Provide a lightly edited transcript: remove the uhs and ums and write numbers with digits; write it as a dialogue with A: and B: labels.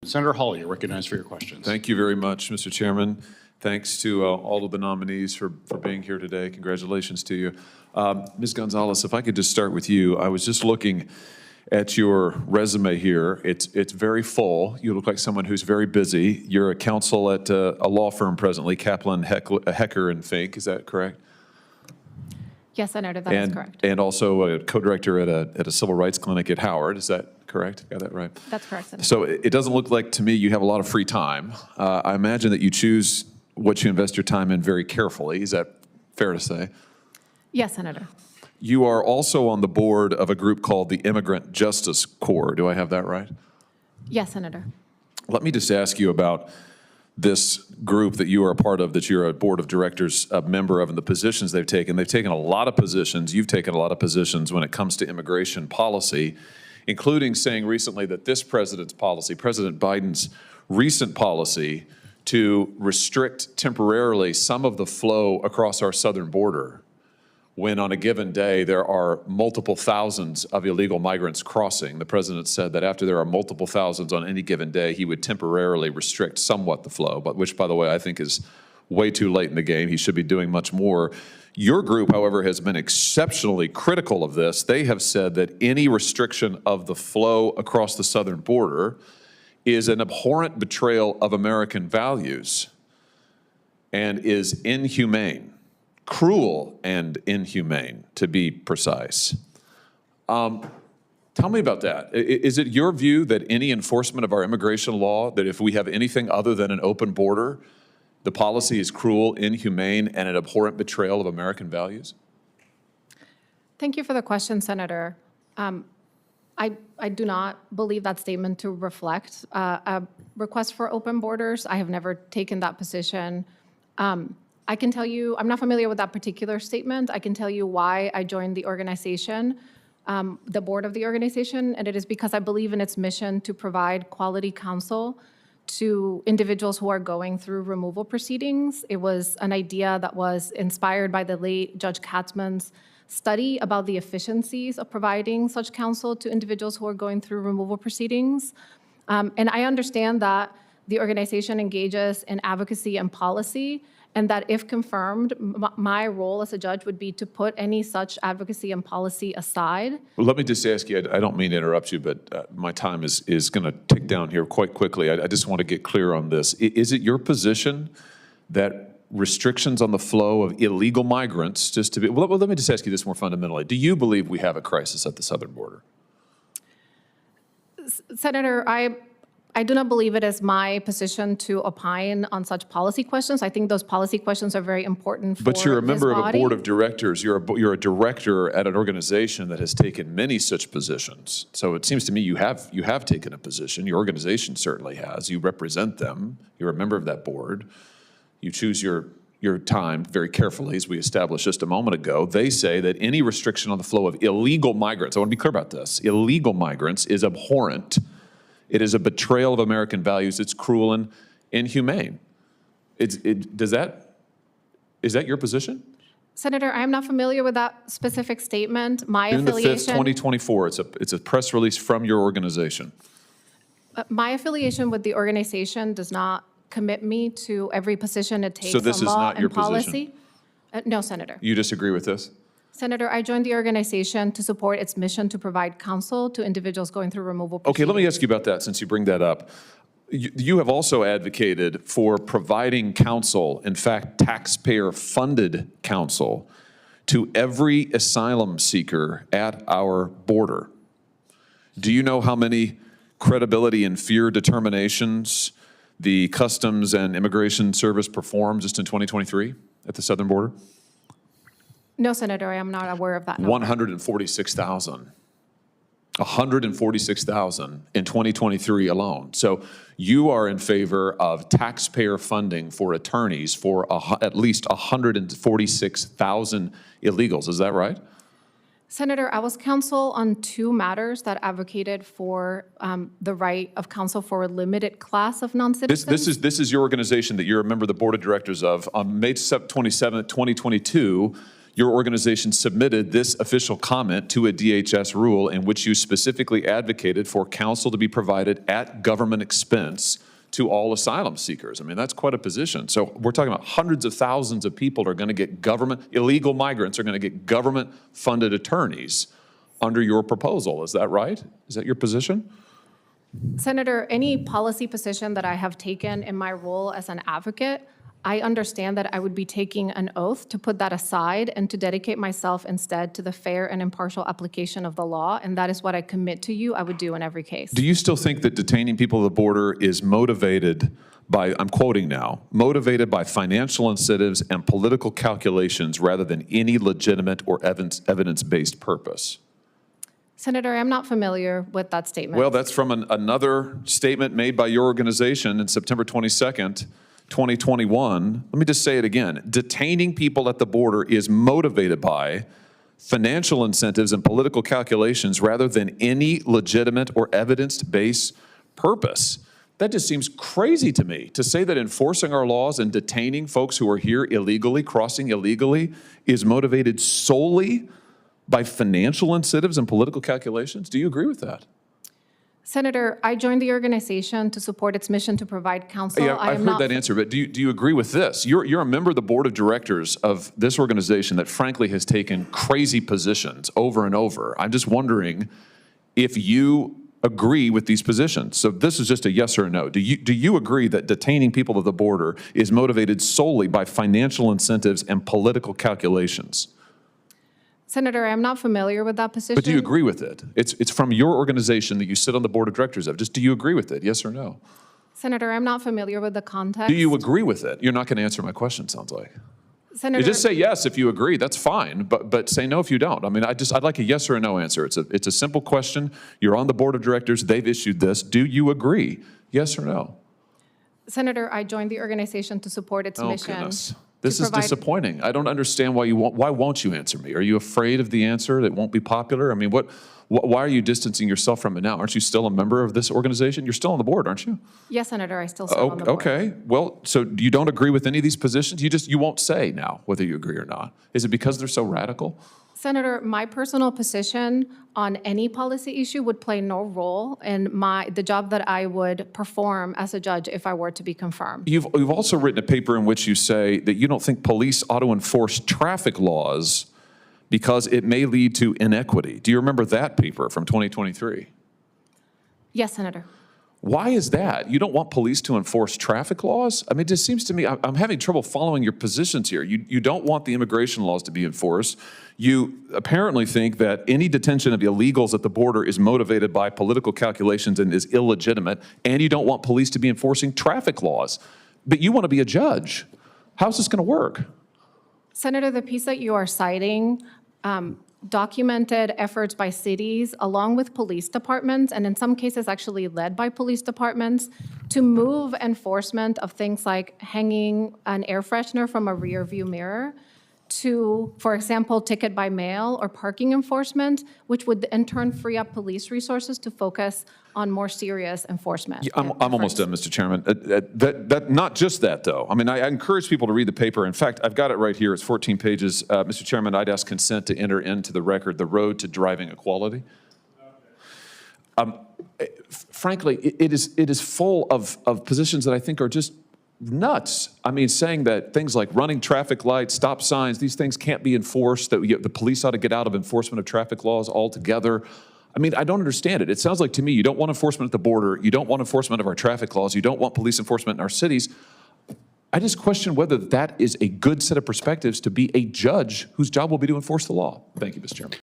A: Senator Hawley, you're recognized for your questions.
B: Thank you very much, Mr. Chairman. Thanks to all of the nominees for being here today. Congratulations to you. Ms. Gonzalez, if I could just start with you. I was just looking at your resume here. It's very full. You look like someone who's very busy. You're a counsel at a law firm presently, Kaplan, Hecker and Fink. Is that correct?
C: Yes, Senator, that is correct.
B: And also a co-director at a civil rights clinic at Howard. Is that correct? Got that right?
C: That's correct, Senator.
B: So it doesn't look like to me you have a lot of free time. I imagine that you choose what you invest your time in very carefully. Is that fair to say?
C: Yes, Senator.
B: You are also on the board of a group called the Immigrant Justice Corps. Do I have that right?
C: Yes, Senator.
B: Let me just ask you about this group that you are a part of, that you're a board of directors, a member of, and the positions they've taken. They've taken a lot of positions. You've taken a lot of positions when it comes to immigration policy, including saying recently that this president's policy, President Biden's recent policy to restrict temporarily some of the flow across our southern border, when on a given day there are multiple thousands of illegal migrants crossing. The president said that after there are multiple thousands on any given day, he would temporarily restrict somewhat the flow, but which, by the way, I think is way too late in the game. He should be doing much more. Your group, however, has been exceptionally critical of this. They have said that any restriction of the flow across the southern border is an abhorrent betrayal of American values and is inhumane. Cruel and inhumane, to be precise. Tell me about that. Is it your view that any enforcement of our immigration law, that if we have anything other than an open border, the policy is cruel, inhumane, and an abhorrent betrayal of American values?
C: Thank you for the question, Senator. I do not believe that statement to reflect a request for open borders. I have never taken that position. I can tell you, I'm not familiar with that particular statement. I can tell you why I joined the organization, the board of the organization, and it is because I believe in its mission to provide quality counsel to individuals who are going through removal proceedings. It was an idea that was inspired by the late Judge Katzman's study about the efficiencies of providing such counsel to individuals who are going through removal proceedings. And I understand that the organization engages in advocacy and policy, and that if confirmed, my role as a judge would be to put any such advocacy and policy aside.
B: Well, let me just ask you, I don't mean to interrupt you, but my time is going to tick down here quite quickly. I just want to get clear on this. Is it your position that restrictions on the flow of illegal migrants, just to be, well, let me just ask you this more fundamentally. Do you believe we have a crisis at the southern border?
C: Senator, I do not believe it is my position to opine on such policy questions. I think those policy questions are very important for
B: But you're a member of a board of
C: body.
B: directors. You're a director at an organization that has taken many such positions. So it seems to me you have taken a position. Your organization certainly has. You represent them. You're a member of that board. You choose your time very carefully, as we established just a moment ago. They say that any restriction on the flow of illegal migrants, I want to be clear about this, illegal migrants is abhorrent. It is a betrayal of American values. It's cruel and inhumane. Is that your position?
C: Senator, I am not familiar with that specific statement. My
B: June the 5th,
C: affiliation,
B: 2024. It's a press release from your organization.
C: my affiliation with the organization does not commit me to every position it takes
B: So this
C: on
B: is
C: law
B: not your
C: and policy.
B: position?
C: No, Senator.
B: You disagree with this?
C: Senator, I joined the organization to support its mission to provide counsel to individuals going through removal proceedings.
B: Okay, let me ask you about that since you bring that up. You have also advocated for providing counsel, in fact, taxpayer-funded counsel, to every asylum seeker at our border. Do you know how many credibility and fear determinations the Customs and Immigration Service performed just in 2023 at the southern border?
C: No, Senator, I am not aware of that number.
B: 146,000. 146,000 in 2023 alone. So you are in favor of taxpayer funding for attorneys for at least 146,000 illegals. Is that right?
C: Senator, I was counsel on 2 matters that advocated for the right of counsel for a limited class of non-citizens.
B: This is your organization that you're a member of the board of directors of. On May 27, 2022, your organization submitted this official comment to a DHS rule in which you specifically advocated for counsel to be provided at government expense to all asylum seekers. I mean, that's quite a position. So we're talking about hundreds of thousands of people are going to get illegal migrants are going to get government-funded attorneys under your proposal. Is that right? Is that your position?
C: Senator, any policy position that I have taken in my role as an advocate, I understand that I would be taking an oath to put that aside and to dedicate myself instead to the fair and impartial application of the law, and that is what I commit to you I would do in every case.
B: Do you still think that detaining people at the border is motivated by, I'm quoting now, motivated by financial incentives and political calculations rather than any legitimate or evidence-based purpose?
C: Senator, I'm not familiar with that statement.
B: Well, that's from another statement made by your organization in September 22nd, 2021. Let me just say it again. Detaining people at the border is motivated by financial incentives and political calculations rather than any legitimate or evidence-based purpose. That just seems crazy to me, to say that enforcing our laws and detaining folks who are here illegally, crossing illegally, is motivated solely by financial incentives and political calculations. Do you agree with that?
C: Senator, I joined the organization to support its mission to provide counsel.
B: Yeah, I've heard that answer, but do you agree with this? You're a member of the board of directors of this organization that frankly has taken crazy positions over and over. I'm just wondering if you agree with these positions. So this is just a yes or a no. Do you agree that detaining people at the border is motivated solely by financial incentives and political calculations?
C: Senator, I'm not familiar with that position.
B: But do you agree with it? It's from your organization that you sit on the board of directors of. Just do you agree with it, yes or no?
C: Senator, I'm not familiar with the context.
B: Do you agree with it? You're not going to answer my question, sounds like.
C: Senator,
B: You just say yes if you agree, that's fine, but say no if you don't. I mean, I'd like a yes or a no answer. It's a simple question. You're on the board of directors, they've issued this. Do you agree? Yes or no?
C: Senator, I joined the organization to support its mission.
B: Goodness. This is disappointing. I don't understand why won't you answer me? Are you afraid of the answer that won't be popular? I mean, why are you distancing yourself from it now? Aren't you still a member of this organization? You're still on the board, aren't you?
C: Yes, Senator, I still serve on the board.
B: Okay. Well, so you don't agree with any of these positions? You won't say now whether you agree or not. Is it because they're so radical?
C: Senator, my personal position on any policy issue would play no role in the job that I would perform as a judge if I were to be confirmed.
B: You've also written a paper in which you say that you don't think police ought to enforce traffic laws because it may lead to inequity. Do you remember that paper from 2023?
C: Yes, Senator.
B: Why is that? You don't want police to enforce traffic laws? I mean, it just seems to me, I'm having trouble following your positions here. You don't want the immigration laws to be enforced. You apparently think that any detention of illegals at the border is motivated by political calculations and is illegitimate, and you don't want police to be enforcing traffic laws. But you want to be a judge. How's this going to work?
C: Senator, the piece that you are citing documented efforts by cities along with police departments, and in some cases actually led by police departments, to move enforcement of things like hanging an air freshener from a rear view mirror to, for example, ticket by mail or parking enforcement, which would in turn free up police resources to focus on more serious enforcement.
B: Yeah, I'm almost done, Mr. Chairman. Not just that, though. I mean, I encourage people to read the paper. In fact, I've got it right here. It's 14 pages. Mr. Chairman, I'd ask consent to enter into the record the road to driving equality. Frankly, it is full of positions that I think are just nuts. I mean, saying that things like running traffic lights, stop signs, these things can't be enforced, that the police ought to get out of enforcement of traffic laws altogether. I mean, I don't understand it. It sounds like to me you don't want enforcement at the border, you don't want enforcement of our traffic laws, you don't want police enforcement in our cities. I just question whether that is a good set of perspectives to be a judge whose job will be to enforce the law. Thank you, Mr. Chairman.